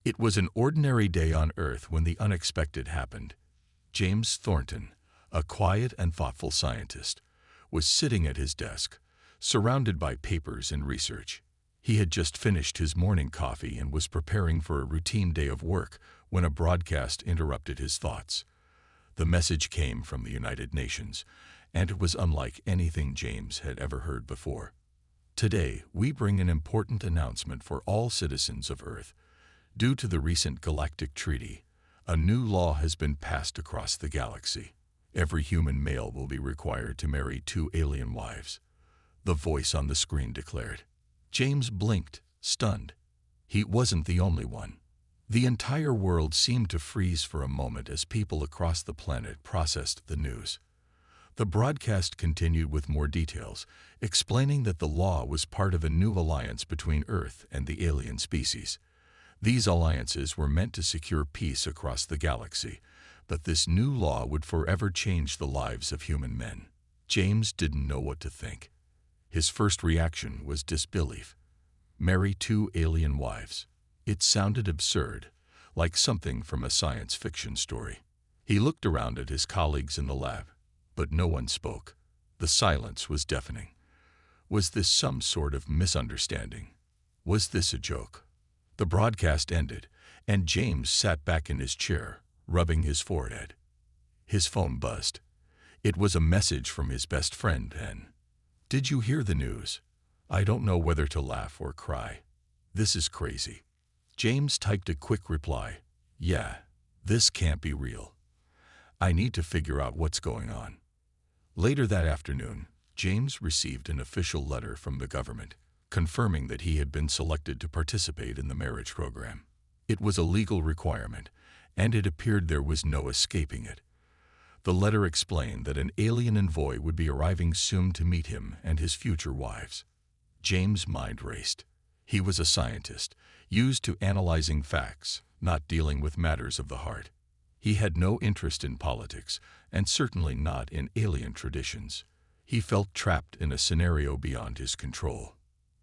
It was an ordinary day on Earth when the unexpected happened. James Thornton, a quiet and thoughtful scientist, was sitting at his desk, surrounded by papers and research. He had just finished his morning coffee and was preparing for a routine day of work when a broadcast interrupted his thoughts. The message came from the United Nations, and it was unlike anything James had ever heard before. Today, we bring an important announcement for all citizens of Earth. Due to the recent galactic treaty, a new law has been passed across the galaxy. Every human male will be required to marry 2 alien wives. The voice on the screen declared. James blinked, stunned. He wasn't the only one. The entire world seemed to freeze for a moment as people across the planet processed the news. The broadcast continued with more details, explaining that the law was part of a new alliance between Earth and the alien species. These alliances were meant to secure peace across the galaxy, but this new law would forever change the lives of human men. James didn't know what to think. His first reaction was disbelief. Marry 2 alien wives. It sounded absurd, like something from a science fiction story. He looked around at his colleagues in the lab, but no one spoke. The silence was deafening. Was this some sort of misunderstanding? Was this a joke? The broadcast ended, and James sat back in his chair, rubbing his forehead. His phone buzzed. It was a message from his best friend, N. Did you hear the news? I don't know whether to laugh or cry. This is crazy. James typed a quick reply. Yeah, this can't be real. I need to figure out what's going on. Later that afternoon, James received an official letter from the government, confirming that he had been selected to participate in the marriage program. It was a legal requirement, and it appeared there was no escaping it. The letter explained that an alien envoy would be arriving soon to meet him and his future wives. James' mind raced. He was a scientist, used to analyzing facts, not dealing with matters of the heart. He had no interest in politics, and certainly not in alien traditions. He felt trapped in a scenario beyond his control.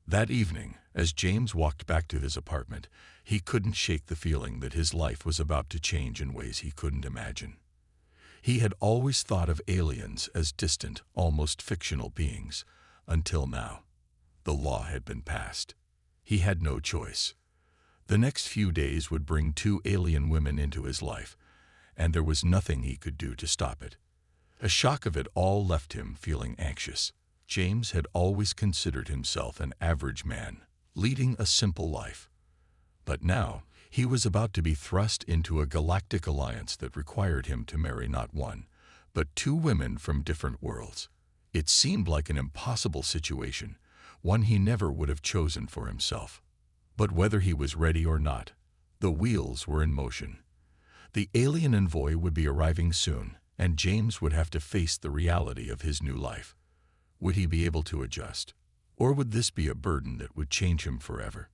That evening, as James walked back to his apartment, he couldn't shake the feeling that his life was about to change in ways he couldn't imagine. He had always thought of aliens as distant, almost fictional beings, until now. The law had been passed. He had no choice. The next few days would bring 2 alien women into his life, and there was nothing he could do to stop it. A shock of it all left him feeling anxious. James had always considered himself an average man, leading a simple life. But now, he was about to be thrust into a galactic alliance that required him to marry not 1, but 2 women from different worlds. It seemed like an impossible situation, one he never would have chosen for himself. But whether he was ready or not, the wheels were in motion. The alien envoy would be arriving soon, and James would have to face the reality of his new life. Would he be able to adjust? Or would this be a burden that would change him forever?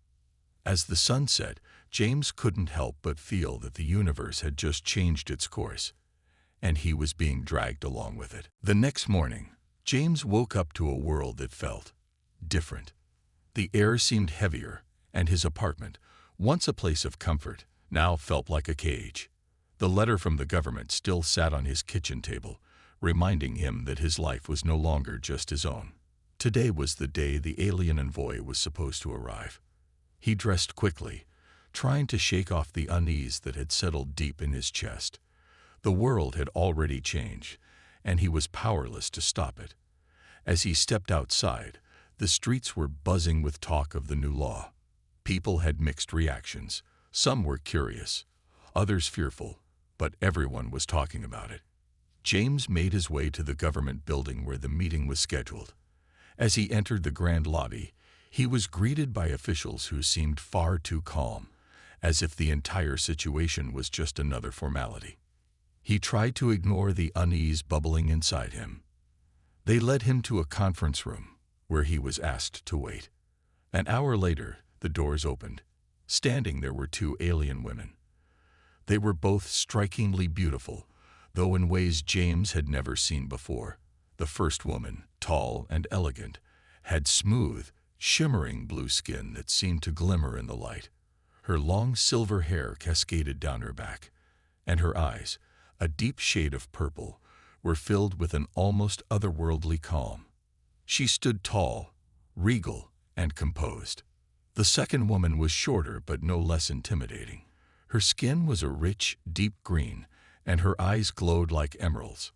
As the sun set, James couldn't help but feel that the universe had just changed its course, and he was being dragged along with it. The next morning, James woke up to a world that felt different. The air seemed heavier, and his apartment, once a place of comfort, now felt like a cage. The letter from the government still sat on his kitchen table, reminding him that his life was no longer just his own. Today was the day the alien envoy was supposed to arrive. He dressed quickly, trying to shake off the unease that had settled deep in his chest. The world had already changed, and he was powerless to stop it. As he stepped outside, the streets were buzzing with talk of the new law. People had mixed reactions. Some were curious, others fearful, but everyone was talking about it. James made his way to the government building where the meeting was scheduled. As he entered the grand lobby, he was greeted by officials who seemed far too calm, as if the entire situation was just another formality. He tried to ignore the unease bubbling inside him. They led him to a conference room, where he was asked to wait. An hour later, the doors opened. Standing there were 2 alien women. They were both strikingly beautiful, though in ways James had never seen before. The first woman, tall and elegant, had smooth, shimmering blue skin that seemed to glimmer in the light. Her long silver hair cascaded down her back, and her eyes, a deep shade of purple, were filled with an almost otherworldly calm. She stood tall, regal, and composed. The second woman was shorter but no less intimidating. Her skin was a rich, deep green, and her eyes glowed like emeralds.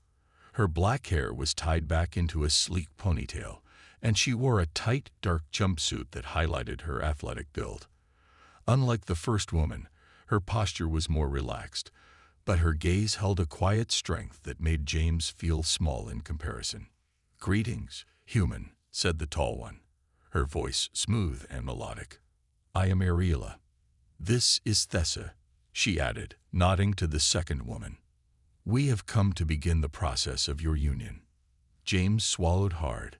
Her black hair was tied back into a sleek ponytail, and she wore a tight, dark jumpsuit that highlighted her athletic build. Unlike the first woman, her posture was more relaxed, but her gaze held a quiet strength that made James feel small in comparison. "Greetings, human," said the tall one, her voice smooth and melodic. "I am Ariela. This is Thessa," she added, nodding to the second woman. "We have come to begin the process of your union." James swallowed hard.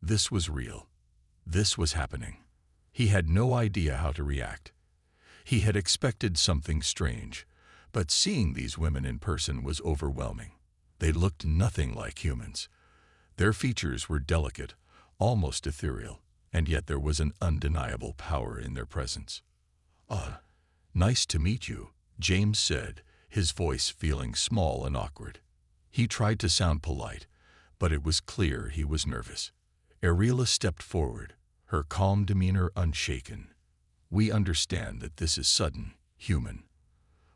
This was real. This was happening. He had no idea how to react. He had expected something strange, but seeing these women in person was overwhelming. They looked nothing like humans. Their features were delicate, almost ethereal, and yet there was an undeniable power in their presence. Nice to meet you," James said, his voice feeling small and awkward. He tried to sound polite, but it was clear he was nervous. Ariela stepped forward, her calm demeanor unshaken. "We understand that this is sudden, human.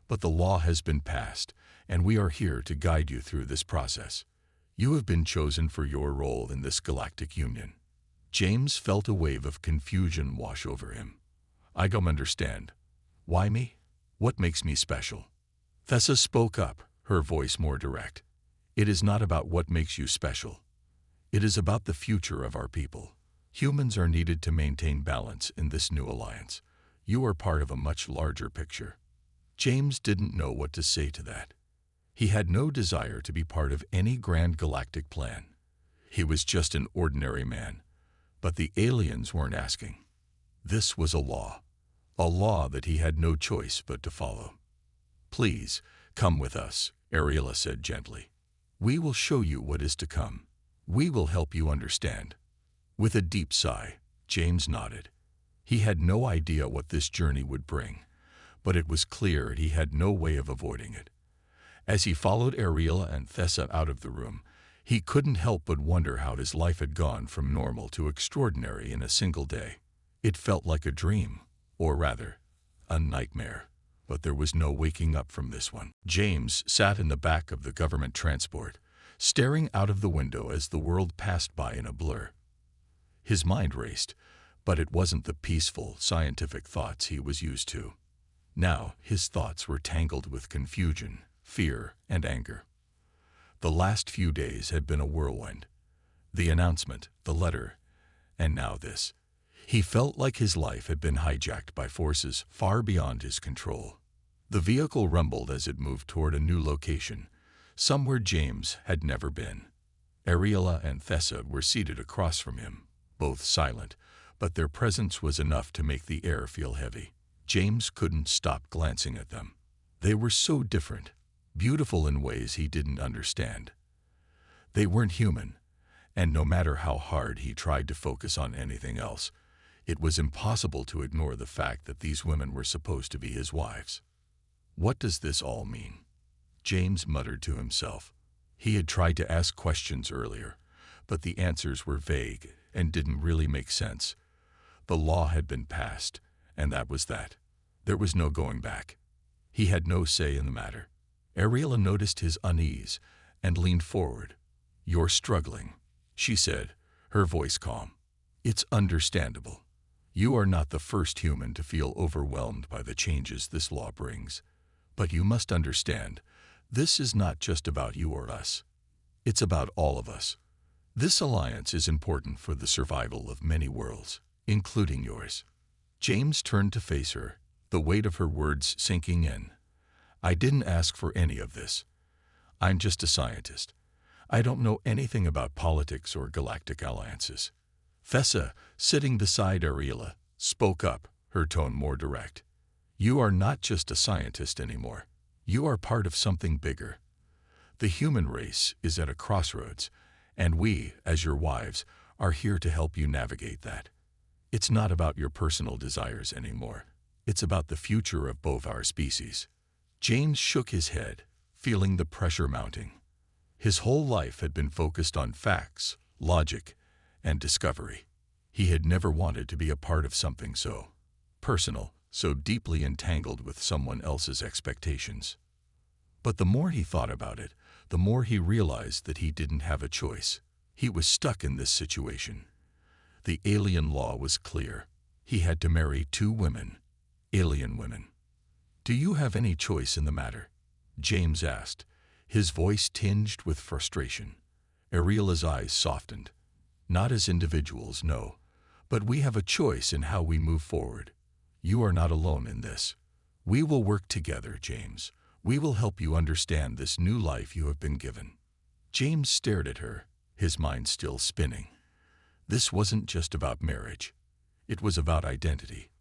But the law has been passed, and we are here to guide you through this process. You have been chosen for your role in this galactic union." James felt a wave of confusion wash over him. "I don't understand. Why me? What makes me special?" Thessa spoke up, her voice more direct. "It is not about what makes you special. It is about the future of our people. Humans are needed to maintain balance in this new alliance. You are part of a much larger picture." James didn't know what to say to that. He had no desire to be part of any grand galactic plan. He was just an ordinary man. But the aliens weren't asking. This was a law that he had no choice but to follow. "Please, come with us," Ariela said gently. "We will show you what is to come. We will help you understand." With a deep sigh, James nodded. He had no idea what this journey would bring, but it was clear he had no way of avoiding it. As he followed Ariela and Thessa out of the room, he couldn't help but wonder how his life had gone from normal to extraordinary in a single day. It felt like a dream, or rather, a nightmare, but there was no waking up from this one. James sat in the back of the government transport, staring out of the window as the world passed by in a blur. His mind raced, but it wasn't the peaceful, scientific thoughts he was used to. Now his thoughts were tangled with confusion, fear, and anger. The last few days had been a whirlwind. The announcement, the letter, and now this. He felt like his life had been hijacked by forces far beyond his control. The vehicle rumbled as it moved toward a new location, somewhere James had never been. Ariela and Thessa were seated across from him, both silent, but their presence was enough to make the air feel heavy. James couldn't stop glancing at them. They were so different, beautiful in ways he didn't understand. They weren't human, and no matter how hard he tried to focus on anything else, it was impossible to ignore the fact that these women were supposed to be his wives. What does this all mean? James muttered to himself. He had tried to ask questions earlier, but the answers were vague and didn't really make sense. The law had been passed, and that was that. There was no going back. He had no say in the matter. Ariela noticed his unease and leaned forward. "You're struggling," she said, her voice calm. "It's understandable. You are not the first human to feel overwhelmed by the changes this law brings. But you must understand, this is not just about you or us. It's about all of us. This alliance is important for the survival of many worlds, including yours." James turned to face her, the weight of her words sinking in. "I didn't ask for any of this. I'm just a scientist. I don't know anything about politics or galactic alliances." Thessa, sitting beside Ariela, spoke up, her tone more direct. "You are not just a scientist anymore. You are part of something bigger. The human race is at a crossroads, and we, as your wives, are here to help you navigate that. It's not about your personal desires anymore. It's about the future of both our species. James shook his head, feeling the pressure mounting. His whole life had been focused on facts, logic, and discovery. He had never wanted to be a part of something so personal, so deeply entangled with someone else's expectations. But the more he thought about it, the more he realized that he didn't have a choice. He was stuck in this situation. The alien law was clear. He had to marry 2 women, alien women. "Do you have any choice in the matter?" James asked, his voice tinged with frustration. Ariela's eyes softened. "Not as individuals, no. But we have a choice in how we move forward. You are not alone in this. We will work together, James. We will help you understand this new life you have been given." James stared at her, his mind still spinning. This wasn't just about marriage. It was about identity.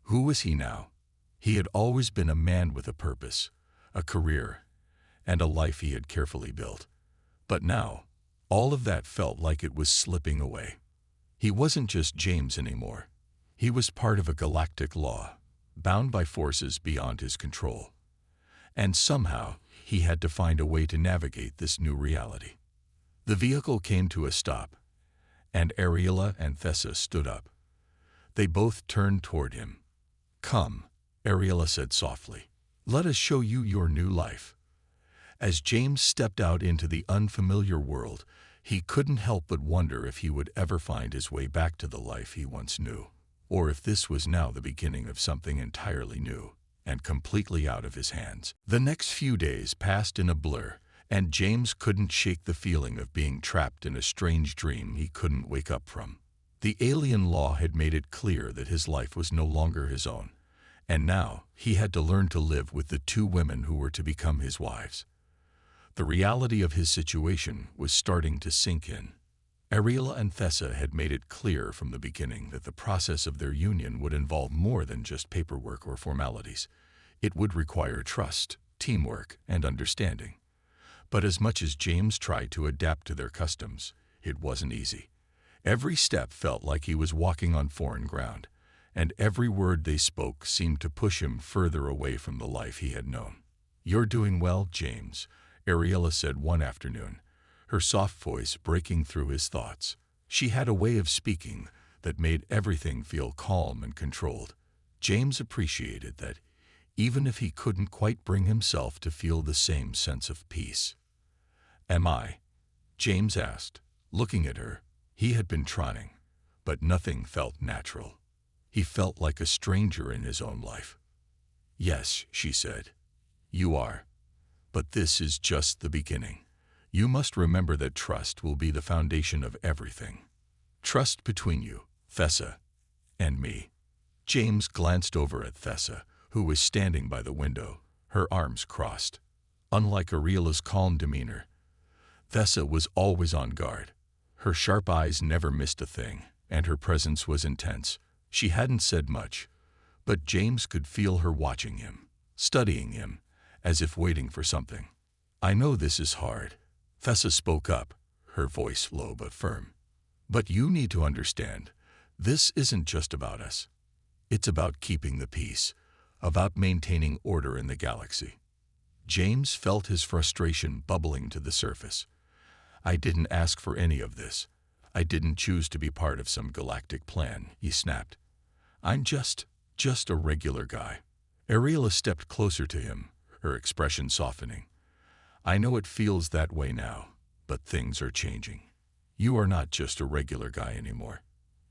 Who was he now? He had always been a man with a purpose, a career, and a life he had carefully built. But now, all of that felt like it was slipping away. He wasn't just James anymore. He was part of a galactic law, bound by forces beyond his control. And somehow, he had to find a way to navigate this new reality. The vehicle came to a stop, and Ariela and Thessa stood up. They both turned toward him. "Come," Ariela said softly. "Let us show you your new life." As James stepped out into the unfamiliar world, he couldn't help but wonder if he would ever find his way back to the life he once knew, or if this was now the beginning of something entirely new and completely out of his hands. The next few days passed in a blur, and James couldn't shake the feeling of being trapped in a strange dream he couldn't wake up from. The alien law had made it clear that his life was no longer his own, and now he had to learn to live with the 2 women who were to become his wives. The reality of his situation was starting to sink in. Ariela and Thessa had made it clear from the beginning that the process of their union would involve more than just paperwork or formalities. It would require trust, teamwork, and understanding. But as much as James tried to adapt to their customs, it wasn't easy. Every step felt like he was walking on foreign ground, and every word they spoke seemed to push him further away from the life he had known. "You're doing well, James," Ariela said one afternoon, her soft voice breaking through his thoughts. She had a way of speaking that made everything feel calm and controlled. James appreciated that, even if he couldn't quite bring himself to feel the same sense of peace. "Am I?" James asked, looking at her. He had been trying, but nothing felt natural. He felt like a stranger in his own life. "Yes," she said, "you are. But this is just the beginning. You must remember that trust will be the foundation of everything. Trust between you, Thessa, and me." James glanced over at Thessa, who was standing by the window, her arms crossed. Unlike Ariela's calm demeanor, Thessa was always on guard. Her sharp eyes never missed a thing, and her presence was intense. She hadn't said much, but James could feel her watching him, studying him, as if waiting for something. "I know this is hard," Thessa spoke up, her voice low but firm. "But you need to understand, this isn't just about us. It's about keeping the peace, about maintaining order in the galaxy." James felt his frustration bubbling to the surface. "I didn't ask for any of this. I didn't choose to be part of some galactic plan," he snapped. "I'm just a regular guy." Ariela stepped closer to him, her expression softening. "I know it feels that way now, but things are changing. You are not just a regular guy anymore.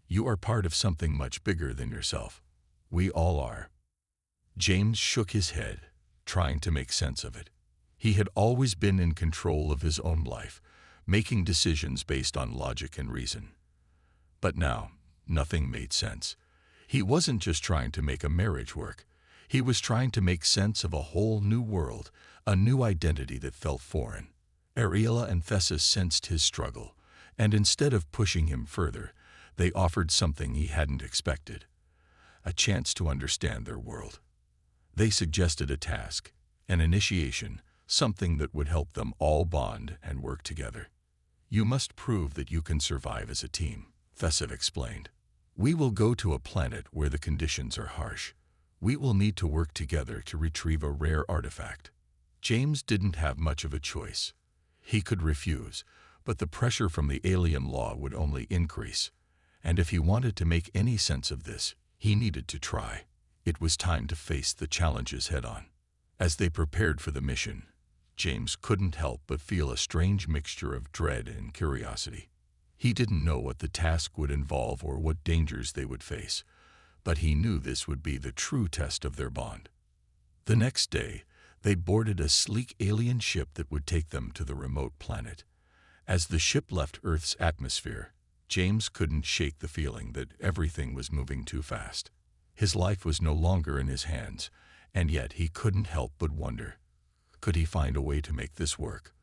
You are part of something much bigger than yourself. We all are." James shook his head, trying to make sense of it. He had always been in control of his own life, making decisions based on logic and reason. But now, nothing made sense. He wasn't just trying to make a marriage work. He was trying to make sense of a whole new world, a new identity that felt foreign. Ariela and Thessa sensed his struggle, and instead of pushing him further, they offered something he hadn't expected: a chance to understand their world. They suggested a task, an initiation, something that would help them all bond and work together. "You must prove that you can survive as a team," Thessa explained. "We will go to a planet where the conditions are harsh. We will need to work together to retrieve a rare artifact. James didn't have much of a choice. He could refuse, but the pressure from the alien law would only increase. And if he wanted to make any sense of this, he needed to try. It was time to face the challenges head-on. As they prepared for the mission, James couldn't help but feel a strange mixture of dread and curiosity. He didn't know what the task would involve or what dangers they would face, but he knew this would be the true test of their bond. The next day, they boarded a sleek alien ship that would take them to the remote planet. As the ship left Earth's atmosphere, James couldn't shake the feeling that everything was moving too fast. His life was no longer in his hands, and yet he couldn't help but wonder, could he find a way to make this work?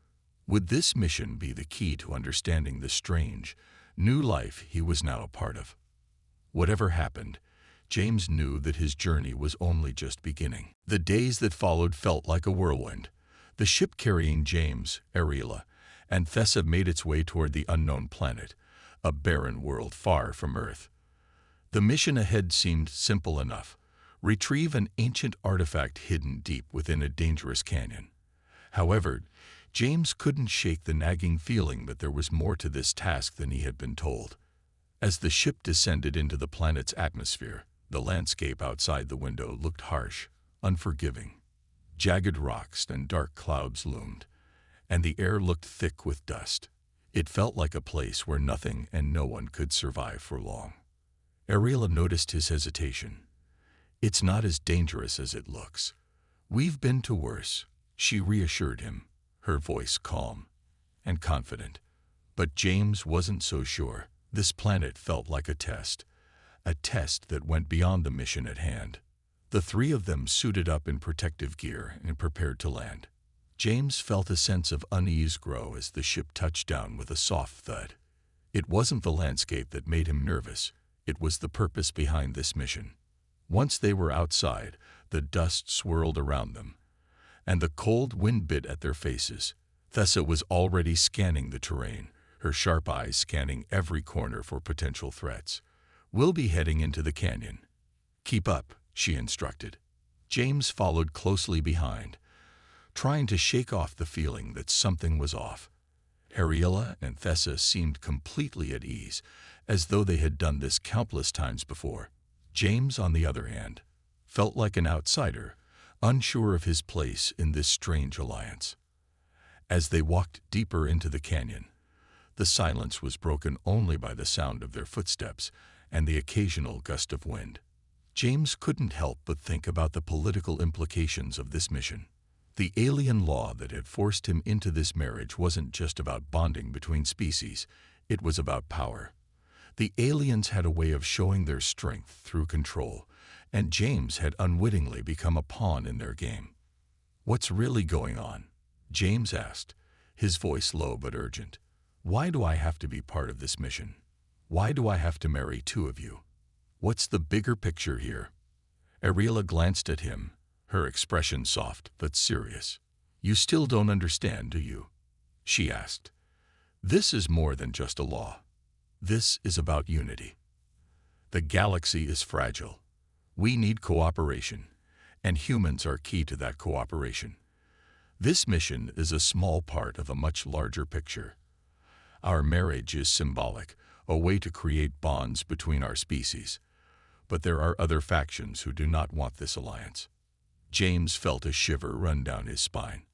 Would this mission be the key to understanding the strange, new life he was now a part of? Whatever happened, James knew that his journey was only just beginning. The days that followed felt like a whirlwind. The ship carrying James, Ariela, and Thessa made its way toward the unknown planet, a barren world far from Earth. The mission ahead seemed simple enough: retrieve an ancient artifact hidden deep within a dangerous canyon. However, James couldn't shake the nagging feeling that there was more to this task than he had been told. As the ship descended into the planet's atmosphere, the landscape outside the window looked harsh, unforgiving. Jagged rocks and dark clouds loomed, and the air looked thick with dust. It felt like a place where nothing and no one could survive for long. Ariela noticed his hesitation. "It's not as dangerous as it looks. We've been to worse," she reassured him, her voice calm and confident. But James wasn't so sure. This planet felt like a test that went beyond the mission at hand. The three of them suited up in protective gear and prepared to land. James felt a sense of unease grow as the ship touched down with a soft thud. It wasn't the landscape that made him nervous, it was the purpose behind this mission. Once they were outside, the dust swirled around them, and the cold wind bit at their faces. Thessa was already scanning the terrain, her sharp eyes scanning every corner for potential threats. "We'll be heading into the canyon. Keep up," she instructed. James followed closely behind, trying to shake off the feeling that something was off. Ariela and Thessa seemed completely at ease, as though they had done this countless times before. James, on the other hand, felt like an outsider, unsure of his place in this strange alliance. As they walked deeper into the canyon, the silence was broken only by the sound of their footsteps and the occasional gust of wind. James couldn't help but think about the political implications of this mission. The alien law that had forced him into this marriage wasn't just about bonding between species, it was about power. The aliens had a way of showing their strength through control, and James had unwittingly become a pawn in their game. "What's really going on?" James asked, his voice low but urgent. "Why do I have to be part of this mission? Why do I have to marry two of you? What's the bigger picture here?" Ariela glanced at him, her expression soft but serious. "You still don't understand, do you?" she asked. "This is more than just a law. This is about unity. The galaxy is fragile. We need cooperation, and humans are key to that cooperation. This mission is a small part of a much larger picture. Our marriage is symbolic, a way to create bonds between our species. But there are other factions who do not want this alliance." James felt a shiver run down his spine.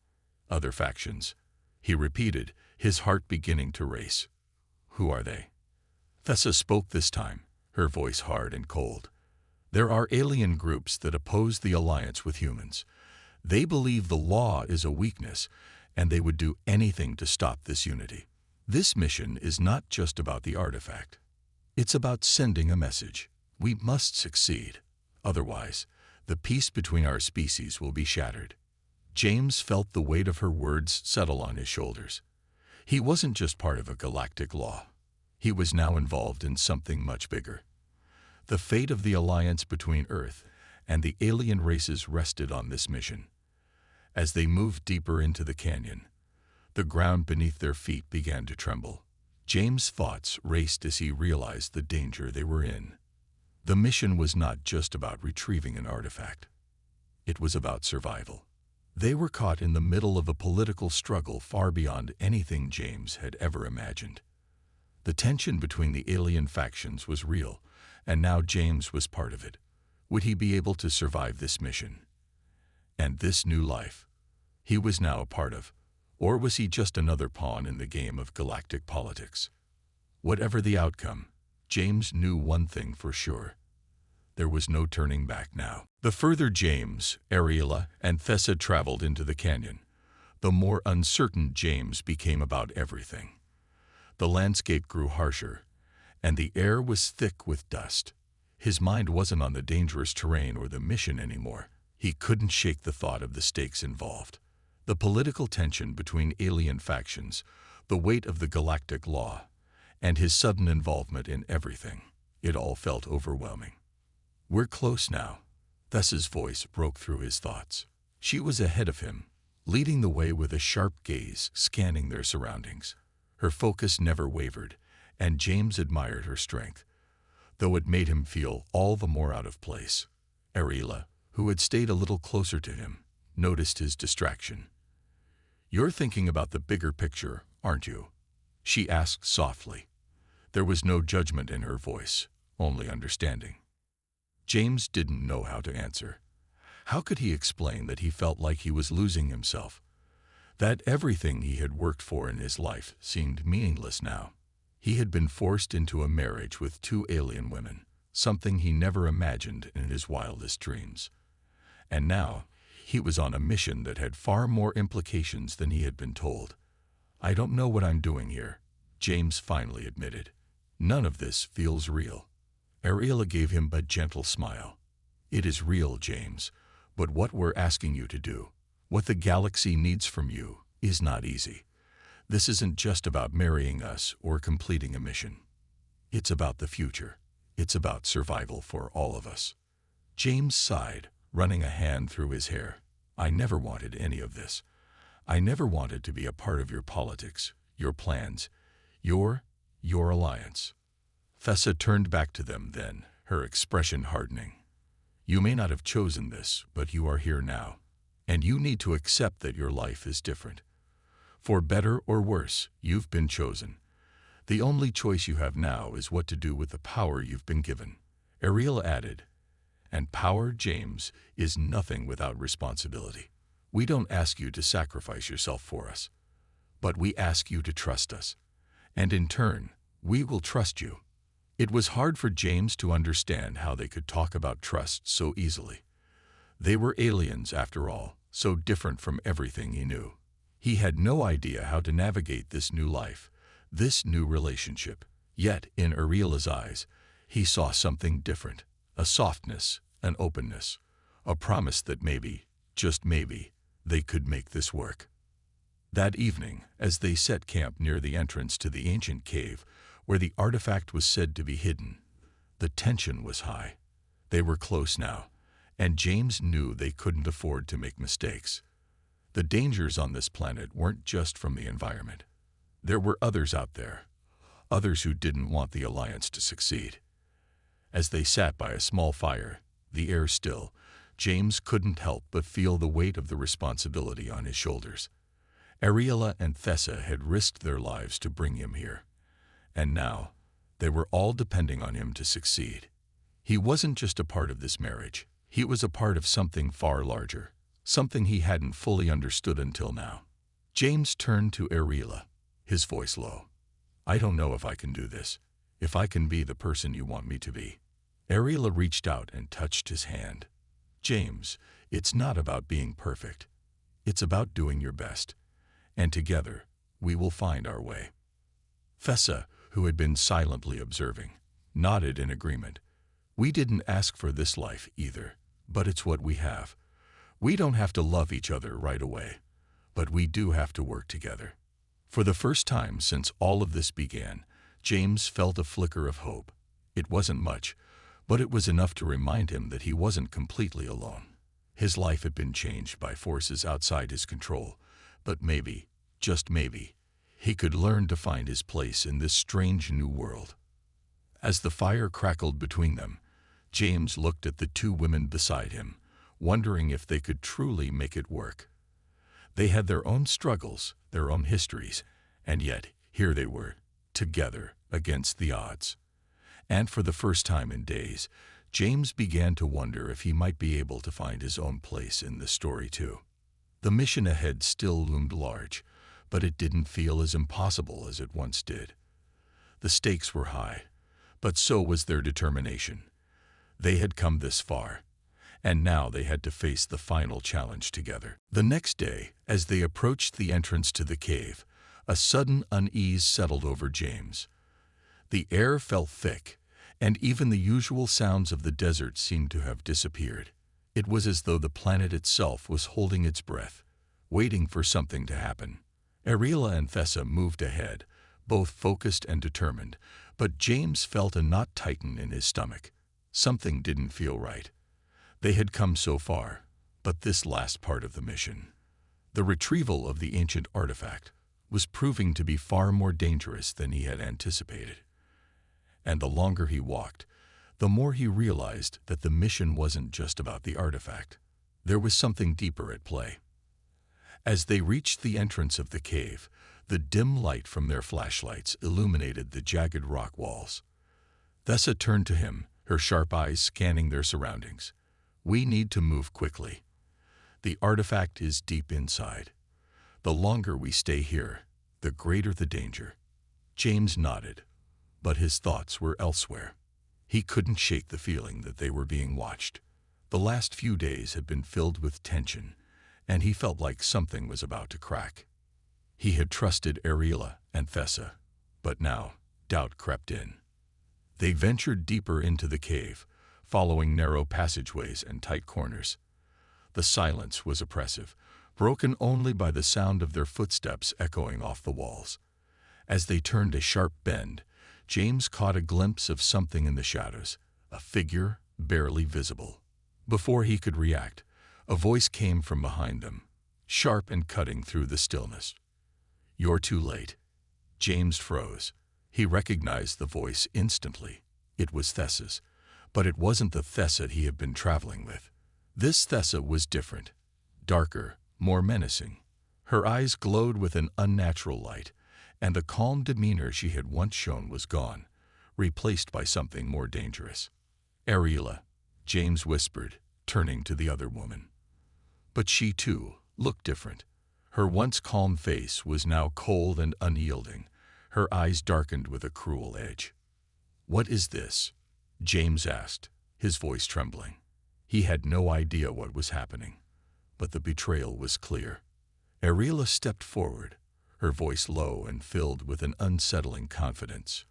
"Other factions," he repeated, his heart beginning to race. "Who are they?" Thessa spoke this time, her voice hard and cold. "There are alien groups that oppose the alliance with humans. They believe the law is a weakness, and they would do anything to stop this unity. This mission is not just about the artifact. It's about sending a message. We must succeed. Otherwise, the peace between our species will be shattered." James felt the weight of her words settle on his shoulders. He wasn't just part of a galactic law. He was now involved in something much bigger. The fate of the alliance between Earth and the alien races rested on this mission. As they moved deeper into the canyon, the ground beneath their feet began to tremble. James' thoughts raced as he realized the danger they were in. The mission was not just about retrieving an artifact. It was about survival. They were caught in the middle of a political struggle far beyond anything James had ever imagined. The tension between the alien factions was real, and now James was part of it. Would he be able to survive this mission? And this new life he was now a part of, or was he just another pawn in the game of galactic politics? Whatever the outcome, James knew one thing for sure. There was no turning back now. The further James, Ariella, and Thessa traveled into the canyon, the more uncertain James became about everything. The landscape grew harsher, and the air was thick with dust. His mind wasn't on the dangerous terrain or the mission anymore. He couldn't shake the thought of the stakes involved. The political tension between alien factions, the weight of the galactic law, and his sudden involvement in everything. It all felt overwhelming. "We're close now." Thessa's voice broke through his thoughts. She was ahead of him, leading the way with a sharp gaze, scanning their surroundings. Her focus never wavered, and James admired her strength, though it made him feel all the more out of place. Ariella, who had stayed a little closer to him, noticed his distraction. "You're thinking about the bigger picture, aren't you?" she asked softly. There was no judgment in her voice, only understanding. James didn't know how to answer. How could he explain that he felt like he was losing himself? That everything he had worked for in his life seemed meaningless now. He had been forced into a marriage with two alien women, something he never imagined in his wildest dreams. And now, he was on a mission that had far more implications than he had been told. "I don't know what I'm doing here," James finally admitted. "None of this feels real." Ariella gave him a gentle smile. "It is real, James, but what we're asking you to do, what the galaxy needs from you, is not easy. This isn't just about marrying us or completing a mission. It's about the future. It's about survival for all of us." James sighed, running a hand through his hair. "I never wanted any of this. I never wanted to be a part of your politics, your plans, your alliance." Thessa turned back to them then, her expression hardening. "You may not have chosen this, but you are here now, and you need to accept that your life is different. For better or worse, you've been chosen. The only choice you have now is what to do with the power you've been given." Ariella added, "And power, James, is nothing without responsibility. We don't ask you to sacrifice yourself for us, but we ask you to trust us. And in turn, we will trust you." It was hard for James to understand how they could talk about trust so easily. They were aliens, after all, so different from everything he knew. He had no idea how to navigate this new life, this new relationship. Yet, in Ariella's eyes, he saw something different, a softness, an openness, a promise that maybe, just maybe, they could make this work. That evening, as they set camp near the entrance to the ancient cave, where the artifact was said to be hidden, the tension was high. They were close now, and James knew they couldn't afford to make mistakes. The dangers on this planet weren't just from the environment. There were others out there, others who didn't want the Alliance to succeed. As they sat by a small fire, the air still, James couldn't help but feel the weight of the responsibility on his shoulders. Ariella and Thessa had risked their lives to bring him here, and now they were all depending on him to succeed. He wasn't just a part of this marriage. He was a part of something far larger, something he hadn't fully understood until now. James turned to Ariella, his voice low. "I don't know if I can do this, if I can be the person you want me to be." Ariella reached out and touched his hand. "James, it's not about being perfect. It's about doing your best. And together, we will find our way." Thessa, who had been silently observing, nodded in agreement. "We didn't ask for this life either, but it's what we have. We don't have to love each other right away, but we do have to work together." For the first time since all of this began, James felt a flicker of hope. It wasn't much, but it was enough to remind him that he wasn't completely alone. His life had been changed by forces outside his control, but maybe, just maybe, he could learn to find his place in this strange new world. As the fire crackled between them, James looked at the two women beside him, wondering if they could truly make it work. They had their own struggles, their own histories, and yet here they were, together against the odds. And for the first time in days, James began to wonder if he might be able to find his own place in the story too. The mission ahead still loomed large, but it didn't feel as impossible as it once did. The stakes were high, but so was their determination. They had come this far, and now they had to face the final challenge together. The next day, as they approached the entrance to the cave, a sudden unease settled over James. The air felt thick, and even the usual sounds of the desert seemed to have disappeared. It was as though the planet itself was holding its breath, waiting for something to happen. Ariela and Fessa moved ahead, both focused and determined, but James felt a knot tighten in his stomach. Something didn't feel right. They had come so far, but this last part of the mission, the retrieval of the ancient artifact, was proving to be far more dangerous than he had anticipated. And the longer he walked, the more he realized that the mission wasn't just about the artifact. There was something deeper at play. As they reached the entrance of the cave, the dim light from their flashlights illuminated the jagged rock walls. Thessa turned to him, her sharp eyes scanning their surroundings. "We need to move quickly. The artifact is deep inside. The longer we stay here, the greater the danger." James nodded, but his thoughts were elsewhere. He couldn't shake the feeling that they were being watched. The last few days had been filled with tension, and he felt like something was about to crack. He had trusted Ariela and Fessa, but now doubt crept in. They ventured deeper into the cave, following narrow passageways and tight corners. The silence was oppressive, broken only by the sound of their footsteps echoing off the walls. As they turned a sharp bend, James caught a glimpse of something in the shadows, a figure barely visible. Before he could react, a voice came from behind them, sharp and cutting through the stillness. "You're too late." James froze. He recognized the voice instantly. It was Thessa's, but it wasn't the Thessa he had been traveling with. This Thessa was different, darker, more menacing. Her eyes glowed with an unnatural light, and the calm demeanor she had once shown was gone, replaced by something more dangerous. "Ariela," James whispered, turning to the other woman. But she, too, looked different. Her once calm face was now cold and unyielding, her eyes darkened with a cruel edge. "What is this?" James asked, his voice trembling. He had no idea what was happening, but the betrayal was clear. Ariela stepped forward, her voice low and filled with an unsettling confidence.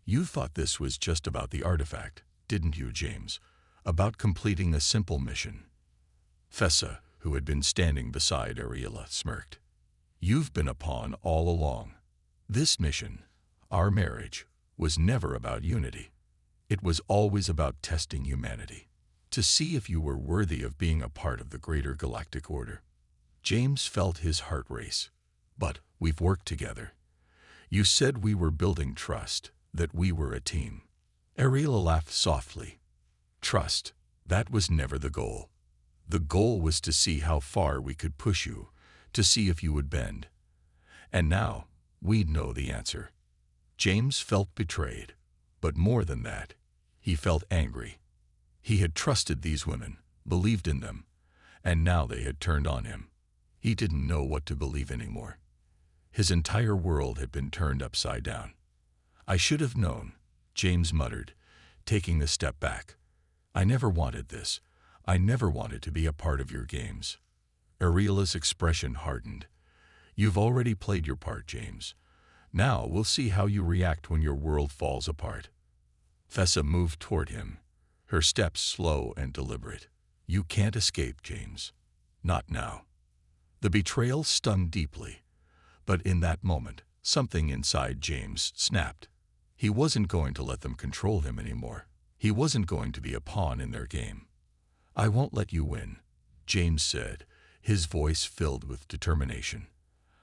"You thought this was just about the artifact, didn't you, James? About completing a simple mission?" Fessa, who had been standing beside Ariela, smirked. "You've been a pawn all along. This mission, our marriage, was never about unity. It was always about testing humanity, to see if you were worthy of being a part of the greater galactic order." James felt his heart race. "But we've worked together. You said we were building trust, that we were a team." Ariela laughed softly. "Trust, that was never the goal. The goal was to see how far we could push you, to see if you would bend. And now, we know the answer." James felt betrayed, but more than that, he felt angry. He had trusted these women, believed in them, and now they had turned on him. He didn't know what to believe anymore. His entire world had been turned upside down. "I should have known," James muttered, taking a step back. "I never wanted this. I never wanted to be a part of your games." Ariela's expression hardened. "You've already played your part, James. Now we'll see how you react when your world falls apart." Fessa moved toward him, her steps slow and deliberate. "You can't escape, James. Not now." The betrayal stung deeply, but in that moment, something inside James snapped. He wasn't going to let them control him anymore. He wasn't going to be a pawn in their game. "I won't let you win," James said, his voice filled with determination.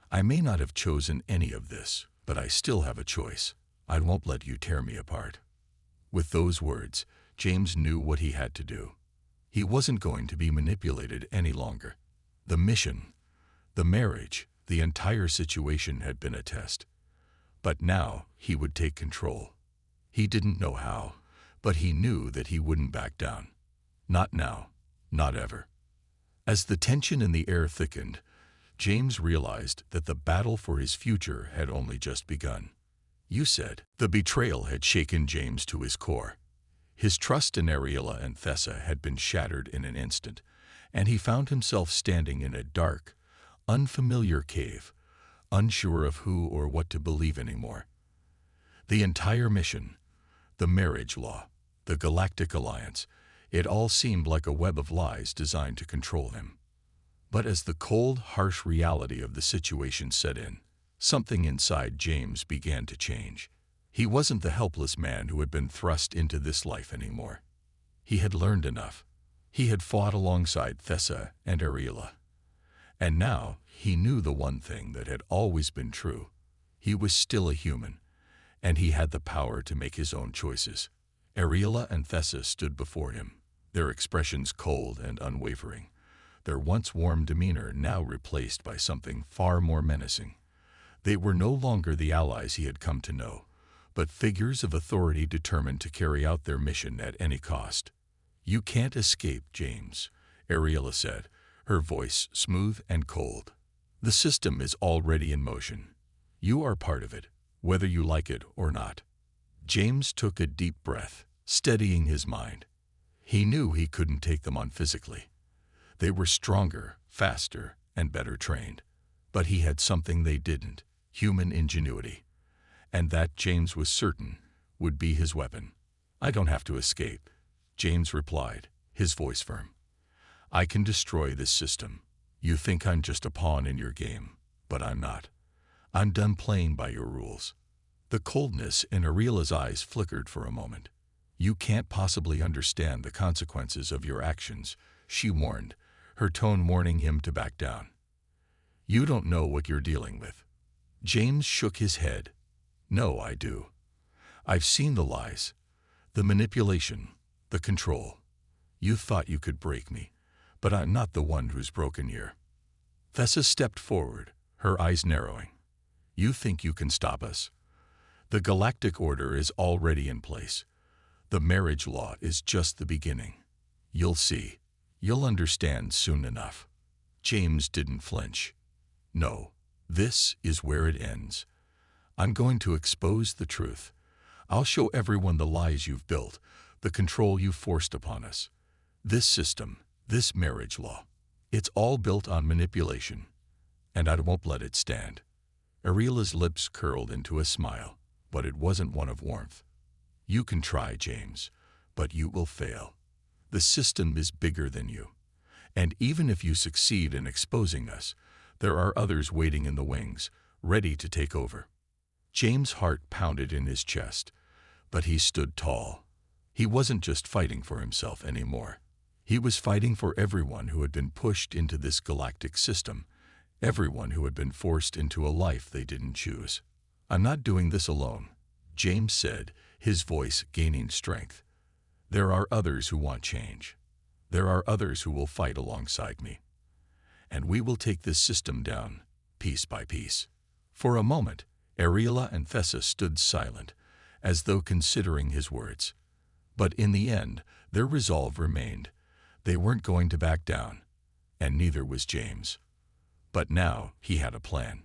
"I may not have chosen any of this, but I still have a choice. I won't let you tear me apart." With those words, James knew what he had to do. He wasn't going to be manipulated any longer. The mission, the marriage, the entire situation had been a test. But now he would take control. He didn't know how, but he knew that he wouldn't back down. Not now, not ever. As the tension in the air thickened, James realized that the battle for his future had only just begun. You said. The betrayal had shaken James to his core. His trust in Ariella and Thessa had been shattered in an instant, and he found himself standing in a dark, unfamiliar cave, unsure of who or what to believe anymore. The entire mission, the marriage law, the Galactic Alliance, it all seemed like a web of lies designed to control him. But as the cold, harsh reality of the situation set in, something inside James began to change. He wasn't the helpless man who had been thrust into this life anymore. He had learned enough. He had fought alongside Thessa and Ariella. And now he knew the one thing that had always been true. He was still a human, and he had the power to make his own choices. Ariella and Thessa stood before him, their expressions cold and unwavering, their once warm demeanor now replaced by something far more menacing. They were no longer the allies he had come to know, but figures of authority determined to carry out their mission at any cost. "You can't escape, James," Ariella said, her voice smooth and cold. "The system is already in motion. You are part of it, whether you like it or not." James took a deep breath, steadying his mind. He knew he couldn't take them on physically. They were stronger, faster, and better trained. But he had something they didn't: human ingenuity. And that, James was certain, would be his weapon. "I don't have to escape," James replied, his voice firm. "I can destroy this system. You think I'm just a pawn in your game, but I'm not. I'm done playing by your rules." The coldness in Ariella's eyes flickered for a moment. "You can't possibly understand the consequences of your actions," she warned, her tone warning him to back down. "You don't know what you're dealing with." James shook his head. "No, I do. I've seen the lies, the manipulation, the control. You thought you could break me, but I'm not the one who's broken here." Thessa stepped forward, her eyes narrowing. "You think you can stop us? The galactic order is already in place. The marriage law is just the beginning. You'll see. You'll understand soon enough." James didn't flinch. "No, this is where it ends. I'm going to expose the truth. I'll show everyone the lies you've built, the control you've forced upon us. This system, this marriage law, it's all built on manipulation, and I won't let it stand." Ariella's lips curled into a smile, but it wasn't one of warmth. "You can try, James, but you will fail. The system is bigger than you, and even if you succeed in exposing us, there are others waiting in the wings, ready to take over." James' heart pounded in his chest, but he stood tall. He wasn't just fighting for himself anymore. He was fighting for everyone who had been pushed into this galactic system, everyone who had been forced into a life they didn't choose. "I'm not doing this alone," James said, his voice gaining strength. "There are others who want change. There are others who will fight alongside me. And we will take this system down, piece by piece." For a moment, Ariella and Thessa stood silent, as though considering his words. But in the end, their resolve remained. They weren't going to back down, and neither was James. But now he had a plan.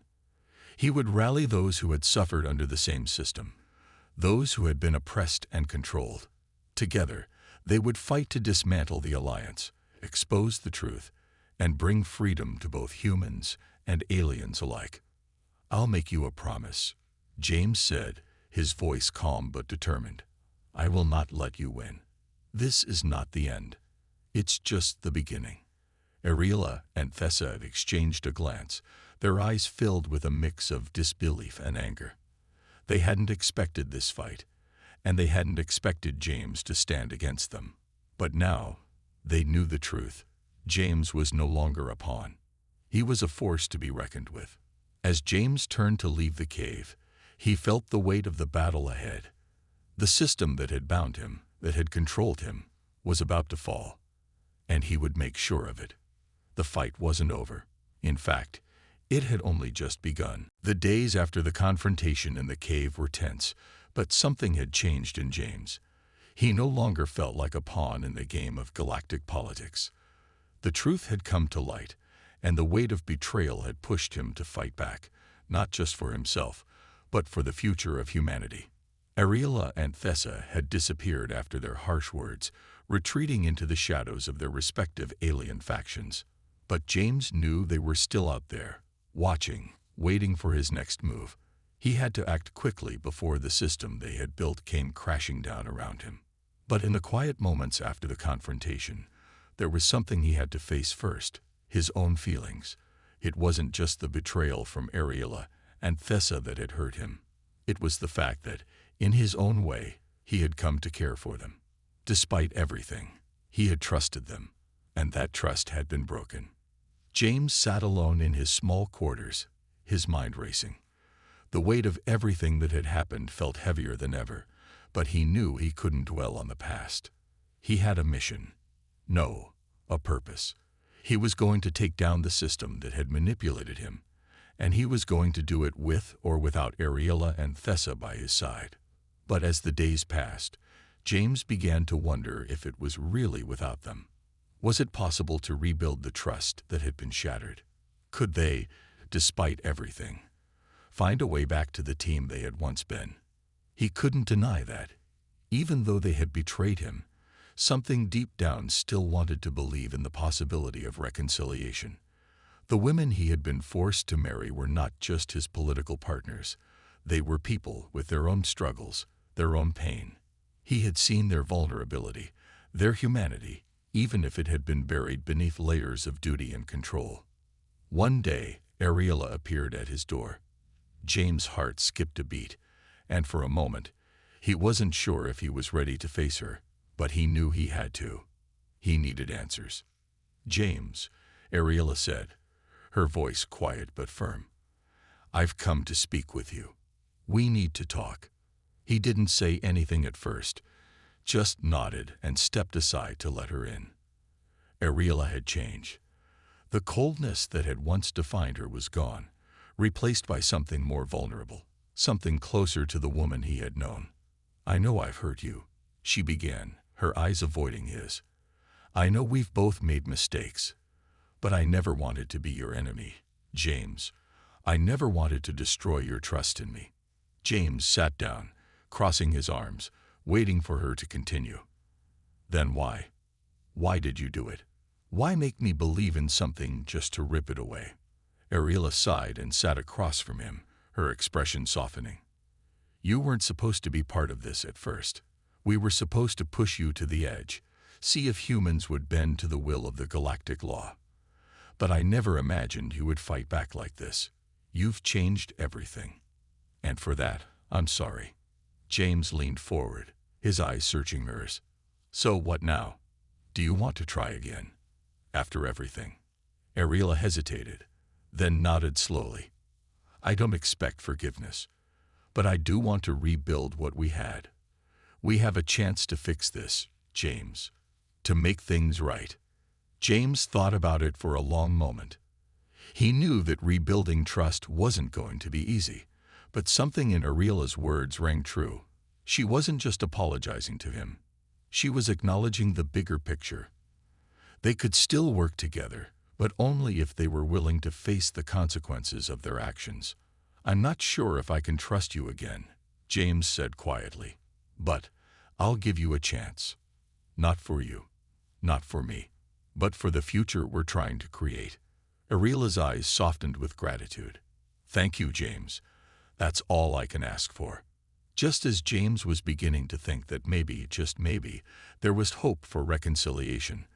He would rally those who had suffered under the same system, those who had been oppressed and controlled. Together, they would fight to dismantle the alliance, expose the truth, and bring freedom to both humans and aliens alike. "I'll make you a promise," James said, his voice calm but determined. "I will not let you win. This is not the end. It's just the beginning." Ariella and Thessa had exchanged a glance, their eyes filled with a mix of disbelief and anger. They hadn't expected this fight, and they hadn't expected James to stand against them. But now, they knew the truth. James was no longer a pawn. He was a force to be reckoned with. As James turned to leave the cave, he felt the weight of the battle ahead. The system that had bound him, that had controlled him was about to fall, and he would make sure of it. The fight wasn't over. In fact, it had only just begun. The days after the confrontation in the cave were tense, but something had changed in James. He no longer felt like a pawn in the game of galactic politics. The truth had come to light, and the weight of betrayal had pushed him to fight back, not just for himself, but for the future of humanity. Ariella and Thessa had disappeared after their harsh words, retreating into the shadows of their respective alien factions. But James knew they were still out there, watching, waiting for his next move. He had to act quickly before the system they had built came crashing down around him. But in the quiet moments after the confrontation, there was something he had to face first: his own feelings. It wasn't just the betrayal from Ariella and Thessa that had hurt him. It was the fact that, in his own way, he had come to care for them. Despite everything, he had trusted them, and that trust had been broken. James sat alone in his small quarters, his mind racing. The weight of everything that had happened felt heavier than ever, but he knew he couldn't dwell on the past. He had a mission. No, a purpose. He was going to take down the system that had manipulated him, and he was going to do it with or without Ariella and Thessa by his side. But as the days passed, James began to wonder if it was really without them. Was it possible to rebuild the trust that had been shattered? Could they, despite everything, find a way back to the team they had once been? He couldn't deny that. Even though they had betrayed him, something deep down still wanted to believe in the possibility of reconciliation. The women he had been forced to marry were not just his political partners. They were people with their own struggles, their own pain. He had seen their vulnerability, their humanity, even if it had been buried beneath layers of duty and control. One day, Ariella appeared at his door. James' heart skipped a beat, and for a moment, he wasn't sure if he was ready to face her, but he knew he had to. He needed answers. "James," Ariella said, her voice quiet but firm, "I've come to speak with you. We need to talk." He didn't say anything at first, just nodded and stepped aside to let her in. Ariella had changed. The coldness that had once defined her was gone, replaced by something more vulnerable, something closer to the woman he had known. "I know I've hurt you," she began, her eyes avoiding his. "I know we've both made mistakes, but I never wanted to be your enemy, James. I never wanted to destroy your trust in me." James sat down, crossing his arms, waiting for her to continue. "Then why? Why did you do it? Why make me believe in something just to rip it away?" Ariella sighed and sat across from him, her expression softening. "You weren't supposed to be part of this at first. We were supposed to push you to the edge, see if humans would bend to the will of the galactic law. But I never imagined you would fight back like this. You've changed everything. And for that, I'm sorry." James leaned forward, his eyes searching hers. "So what now? Do you want to try again? After everything?" Ariella hesitated, then nodded slowly. "I don't expect forgiveness, but I do want to rebuild what we had. We have a chance to fix this, James, to make things right." James thought about it for a long moment. He knew that rebuilding trust wasn't going to be easy, but something in Ariella's words rang true. She wasn't just apologizing to him. She was acknowledging the bigger picture. They could still work together, but only if they were willing to face the consequences of their actions. "I'm not sure if I can trust you again," James said quietly, "but I'll give you a chance. Not for you, not for me, but for the future we're trying to create." Ariella's eyes softened with gratitude. "Thank you, James. That's all I can ask for." Just as James was beginning to think that maybe, just maybe, there was hope for reconciliation,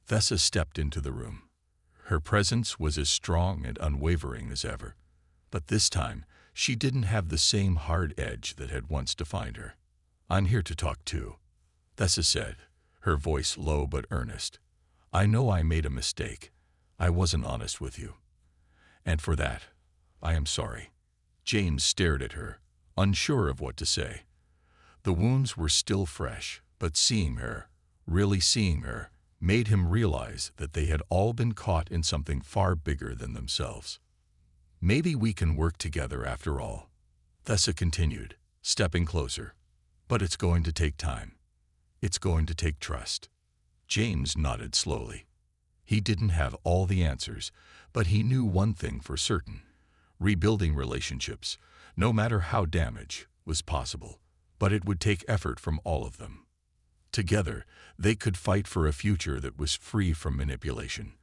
Thessa stepped into the room. Her presence was as strong and unwavering as ever, but this time she didn't have the same hard edge that had once defined her. "I'm here to talk too," Thessa said, her voice low but earnest. "I know I made a mistake. I wasn't honest with you. And for that, I am sorry." James stared at her, unsure of what to say. The wounds were still fresh, But seeing her, really seeing her, made him realize that they had all been caught in something far bigger than themselves. Maybe we can work together after all, Thessa continued, stepping closer. But it's going to take time. It's going to take trust. James nodded slowly. He didn't have all the answers, but he knew one thing for certain. Rebuilding relationships, no matter how damaged, was possible, but it would take effort from all of them. Together, they could fight for a future that was free from manipulation,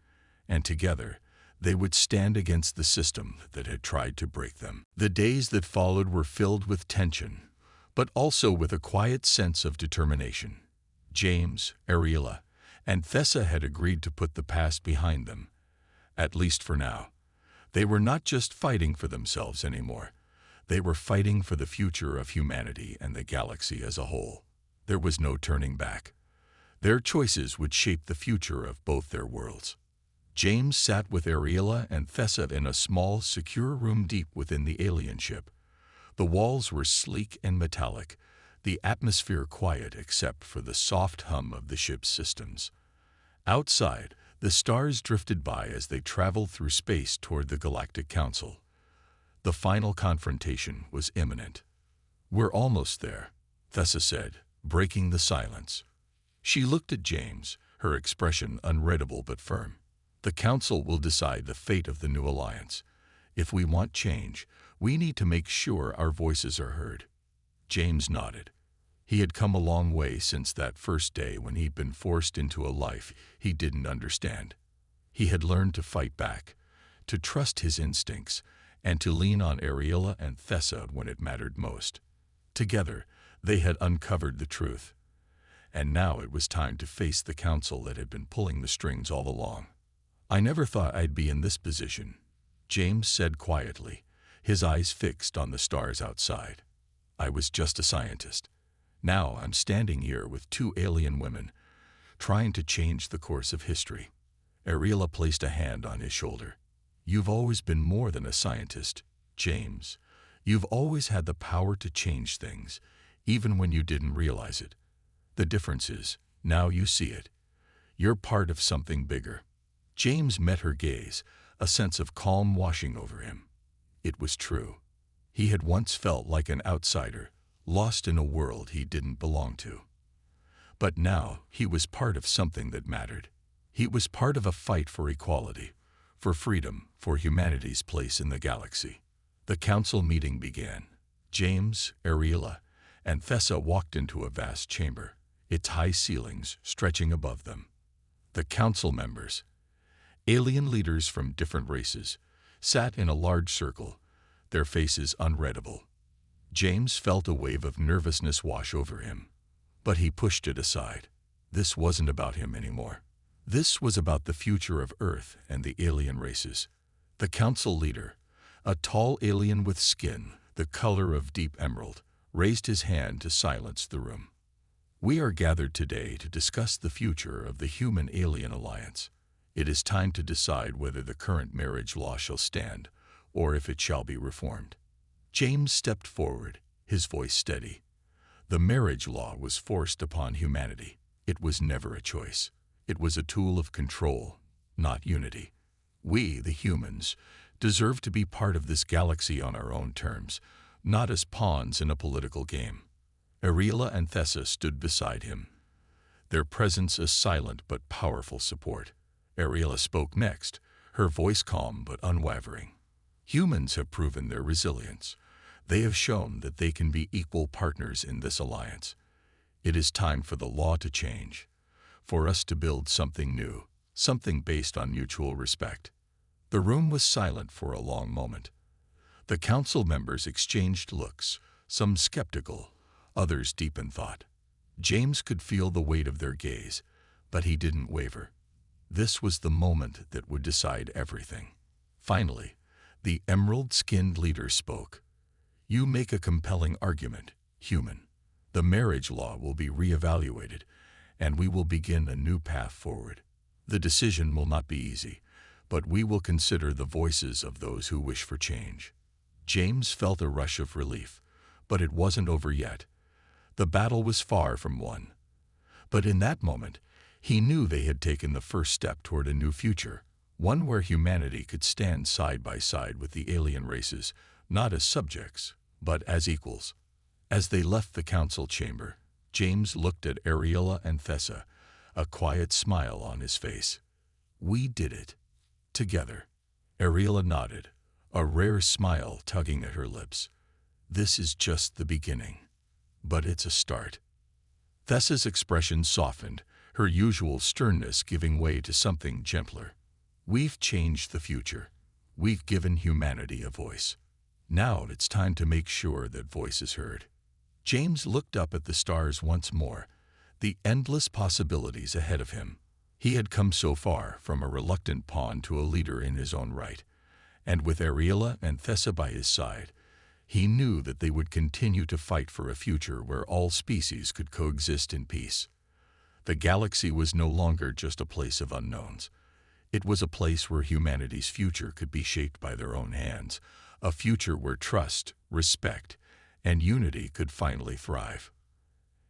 and together, they would stand against the system that had tried to break them. The days that followed were filled with tension, but also with a quiet sense of determination. James, Ariella, and Thessa had agreed to put the past behind them, at least for now. They were not just fighting for themselves anymore. They were fighting for the future of humanity and the galaxy as a whole. There was no turning back. Their choices would shape the future of both their worlds. James sat with Ariella and Thessa in a small, secure room deep within the alien ship. The walls were sleek and metallic, the atmosphere quiet except for the soft hum of the ship's systems. Outside, the stars drifted by as they traveled through space toward the Galactic Council. The final confrontation was imminent. "We're almost there," Thessa said, breaking the silence. She looked at James, her expression unreadable but firm. "The Council will decide the fate of the new alliance. If we want change, we need to make sure our voices are heard." James nodded. He had come a long way since that first day when he'd been forced into a life he didn't understand. He had learned to fight back, to trust his instincts, and to lean on Ariella and Thessa when it mattered most. Together, they had uncovered the truth. And now it was time to face the council that had been pulling the strings all along. "I never thought I'd be in this position," James said quietly, his eyes fixed on the stars outside. "I was just a scientist. Now I'm standing here with two alien women, trying to change the course of history." Ariella placed a hand on his shoulder. "You've always been more than a scientist, James. You've always had the power to change things, even when you didn't realize it. The difference is, now you see it. You're part of something bigger." James met her gaze, a sense of calm washing over him. It was true. He had once felt like an outsider, lost in a world he didn't belong to. But now he was part of something that mattered. He was part of a fight for equality, for freedom, for humanity's place in the galaxy. The council meeting began. James, Ariella, and Thessa walked into a vast chamber, its high ceilings stretching above them. The council members, alien leaders from different races, sat in a large circle, their faces unreadable. James felt a wave of nervousness wash over him, but he pushed it aside. This wasn't about him anymore. This was about the future of Earth and the alien races. The council leader, a tall alien with skin the color of deep emerald, raised his hand to silence the room. "We are gathered today to discuss the future of the Human-Alien Alliance. It is time to decide whether the current marriage law shall stand, or if it shall be reformed." James stepped forward, his voice steady. The marriage law was forced upon humanity. It was never a choice. It was a tool of control, not unity. We, the humans, deserve to be part of this galaxy on our own terms, not as pawns in a political game. Ariella and Thessa stood beside him, their presence a silent but powerful support. Ariella spoke next, her voice calm but unwavering. "Humans have proven their resilience. They have shown that they can be equal partners in this alliance. It is time for the law to change, for us to build something new, something based on mutual respect." The room was silent for a long moment. The council members exchanged looks, some skeptical, others deep in thought. James could feel the weight of their gaze, but he didn't waver. This was the moment that would decide everything. Finally, the emerald-skinned leader spoke. "You make a compelling argument, human. The marriage law will be reevaluated, and we will begin a new path forward. The decision will not be easy, but we will consider the voices of those who wish for change." James felt a rush of relief, but it wasn't over yet. The battle was far from won. But in that moment, he knew they had taken the first step toward a new future, one where humanity could stand side by side with the alien races, not as subjects, but as equals. As they left the council chamber, James looked at Ariella and Thessa, a quiet smile on his face. "We did it. Together." Ariella nodded, a rare smile tugging at her lips. "This is just the beginning. But it's a start." Thessa's expression softened, her usual sternness giving way to something gentler. "We've changed the future. We've given humanity a voice. Now it's time to make sure that voice is heard." James looked up at the stars once more, the endless possibilities ahead of him. He had come so far, from a reluctant pawn to a leader in his own right, and with Ariella and Thessa by his side, he knew that they would continue to fight for a future where all species could coexist in peace. The galaxy was no longer just a place of unknowns. It was a place where humanity's future could be shaped by their own hands, a future where trust, respect, and unity could finally thrive.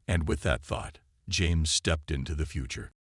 And with that thought, James stepped into the future.